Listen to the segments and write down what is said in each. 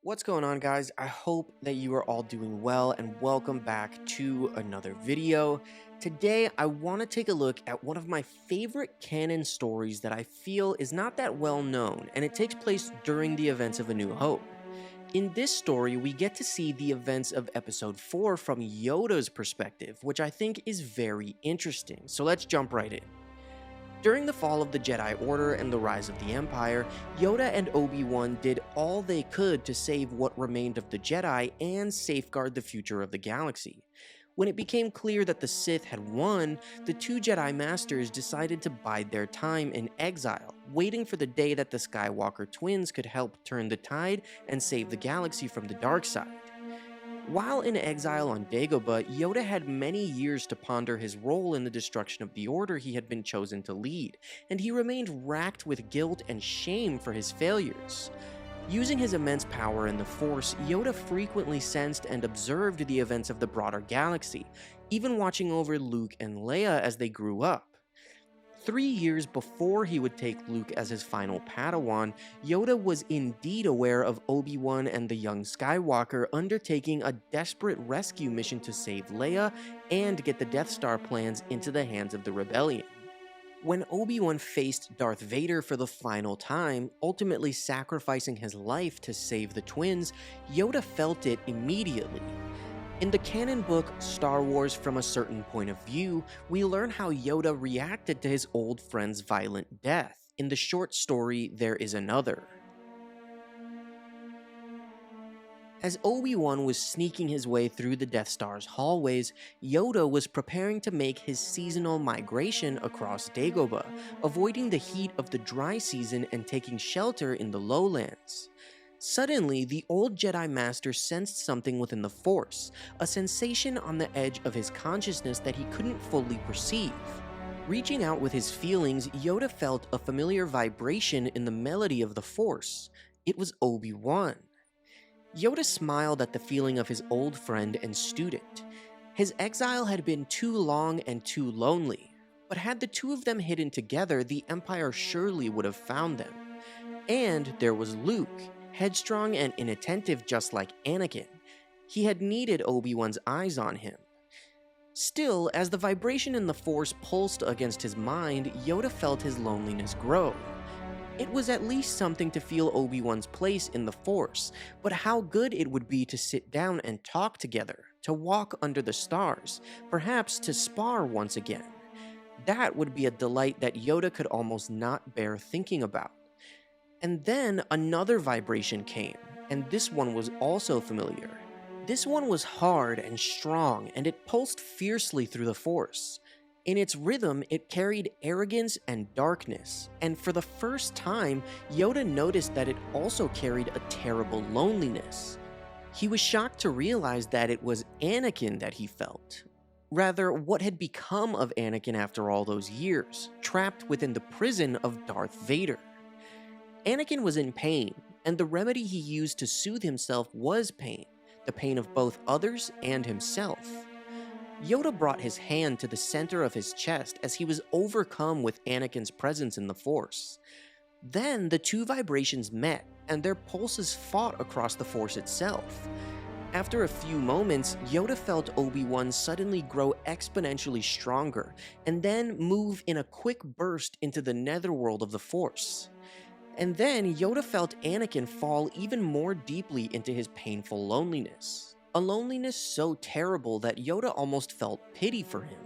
What's going on, guys? I hope that you are all doing well and welcome back to another video. Today I want to take a look at one of my favorite canon stories that I feel is not that well known, and it takes place during the events of A New Hope. In this story, we get to see the events of episode 4 from Yoda's perspective, which I think is very interesting, so let's jump right in. During the fall of the Jedi Order and the rise of the Empire, Yoda and Obi-Wan did all they could to save what remained of the Jedi and safeguard the future of the galaxy. When it became clear that the Sith had won, the two Jedi Masters decided to bide their time in exile, waiting for the day that the Skywalker twins could help turn the tide and save the galaxy from the dark side. While in exile on Dagobah, Yoda had many years to ponder his role in the destruction of the Order he had been chosen to lead, and he remained racked with guilt and shame for his failures. Using his immense power in the Force, Yoda frequently sensed and observed the events of the broader galaxy, even watching over Luke and Leia as they grew up. 3 years before he would take Luke as his final Padawan, Yoda was indeed aware of Obi-Wan and the young Skywalker undertaking a desperate rescue mission to save Leia and get the Death Star plans into the hands of the rebellion. When Obi-Wan faced Darth Vader for the final time, ultimately sacrificing his life to save the twins, Yoda felt it immediately. In the canon book, Star Wars from a Certain Point of View, we learn how Yoda reacted to his old friend's violent death. In the short story, There Is Another. As Obi-Wan was sneaking his way through the Death Star's hallways, Yoda was preparing to make his seasonal migration across Dagobah, avoiding the heat of the dry season and taking shelter in the lowlands. Suddenly, the old Jedi Master sensed something within the Force, a sensation on the edge of his consciousness that he couldn't fully perceive. Reaching out with his feelings, Yoda felt a familiar vibration in the melody of the Force. It was Obi-Wan. Yoda smiled at the feeling of his old friend and student. His exile had been too long and too lonely, but had the two of them hidden together, the Empire surely would have found them. And there was Luke, headstrong and inattentive just like Anakin. He had needed Obi-Wan's eyes on him. Still, as the vibration in the Force pulsed against his mind, Yoda felt his loneliness grow. It was at least something to feel Obi-Wan's place in the Force, but how good it would be to sit down and talk together, to walk under the stars, perhaps to spar once again. That would be a delight that Yoda could almost not bear thinking about. And then another vibration came, and this one was also familiar. This one was hard and strong, and it pulsed fiercely through the Force. In its rhythm, it carried arrogance and darkness, and for the first time, Yoda noticed that it also carried a terrible loneliness. He was shocked to realize that it was Anakin that he felt. Rather, what had become of Anakin after all those years, trapped within the prison of Darth Vader. Anakin was in pain, and the remedy he used to soothe himself was pain, the pain of both others and himself. Yoda brought his hand to the center of his chest as he was overcome with Anakin's presence in the Force. Then the two vibrations met, and their pulses fought across the Force itself. After a few moments, Yoda felt Obi-Wan suddenly grow exponentially stronger, and then move in a quick burst into the netherworld of the Force. And then Yoda felt Anakin fall even more deeply into his painful loneliness. A loneliness so terrible that Yoda almost felt pity for him.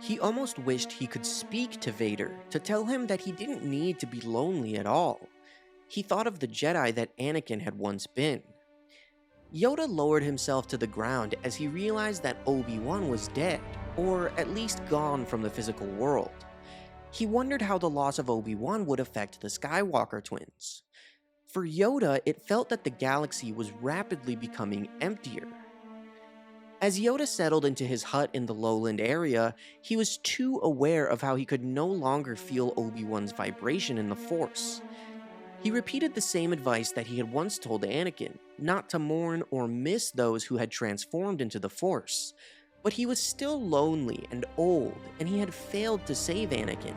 He almost wished he could speak to Vader to tell him that he didn't need to be lonely at all. He thought of the Jedi that Anakin had once been. Yoda lowered himself to the ground as he realized that Obi-Wan was dead, or at least gone from the physical world. He wondered how the loss of Obi-Wan would affect the Skywalker twins. For Yoda, it felt that the galaxy was rapidly becoming emptier. As Yoda settled into his hut in the lowland area, he was too aware of how he could no longer feel Obi-Wan's vibration in the Force. He repeated the same advice that he had once told Anakin, not to mourn or miss those who had transformed into the Force. But he was still lonely and old, and he had failed to save Anakin.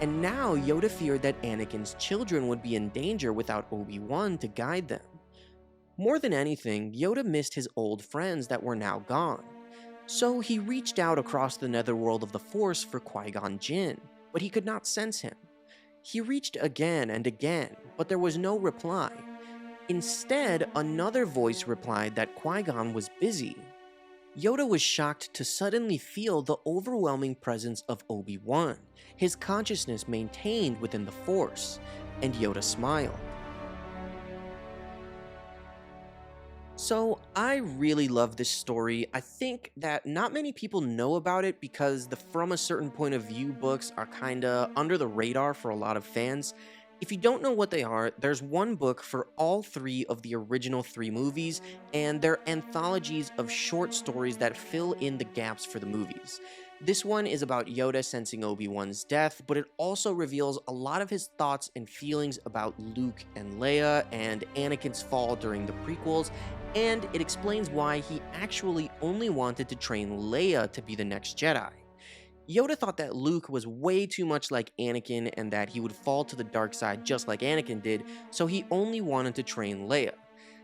And now Yoda feared that Anakin's children would be in danger without Obi-Wan to guide them. More than anything, Yoda missed his old friends that were now gone. So he reached out across the netherworld of the Force for Qui-Gon Jinn, but he could not sense him. He reached again and again, but there was no reply. Instead, another voice replied that Qui-Gon was busy. Yoda was shocked to suddenly feel the overwhelming presence of Obi-Wan, his consciousness maintained within the Force, and Yoda smiled. So, I really love this story. I think that not many people know about it because the From a Certain Point of View books are kinda under the radar for a lot of fans. If you don't know what they are, there's one book for all three of the original three movies, and they're anthologies of short stories that fill in the gaps for the movies. This one is about Yoda sensing Obi-Wan's death, but it also reveals a lot of his thoughts and feelings about Luke and Leia and Anakin's fall during the prequels, and it explains why he actually only wanted to train Leia to be the next Jedi. Yoda thought that Luke was way too much like Anakin and that he would fall to the dark side just like Anakin did, so he only wanted to train Leia.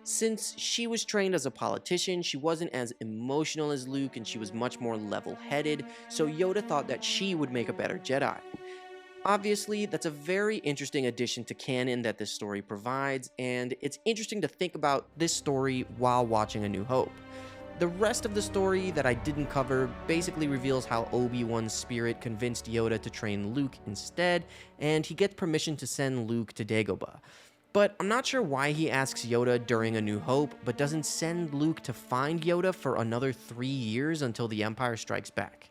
Since she was trained as a politician, she wasn't as emotional as Luke and she was much more level-headed, so Yoda thought that she would make a better Jedi. Obviously, that's a very interesting addition to canon that this story provides, and it's interesting to think about this story while watching A New Hope. The rest of the story that I didn't cover basically reveals how Obi-Wan's spirit convinced Yoda to train Luke instead, and he gets permission to send Luke to Dagobah. But I'm not sure why he asks Yoda during A New Hope, but doesn't send Luke to find Yoda for another 3 years until the Empire Strikes Back.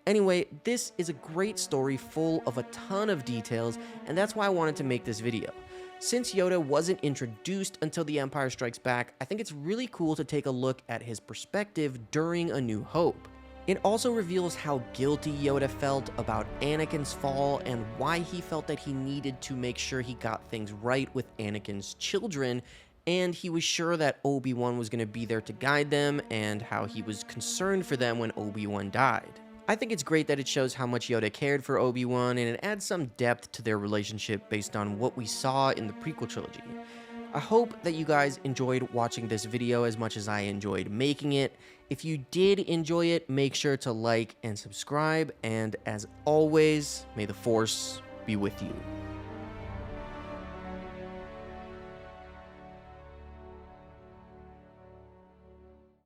Anyway, this is a great story full of a ton of details, and that's why I wanted to make this video. Since Yoda wasn't introduced until The Empire Strikes Back, I think it's really cool to take a look at his perspective during A New Hope. It also reveals how guilty Yoda felt about Anakin's fall and why he felt that he needed to make sure he got things right with Anakin's children, and he was sure that Obi-Wan was going to be there to guide them, and how he was concerned for them when Obi-Wan died. I think it's great that it shows how much Yoda cared for Obi-Wan, and it adds some depth to their relationship based on what we saw in the prequel trilogy. I hope that you guys enjoyed watching this video as much as I enjoyed making it. If you did enjoy it, make sure to like and subscribe, and as always, may the Force be with you.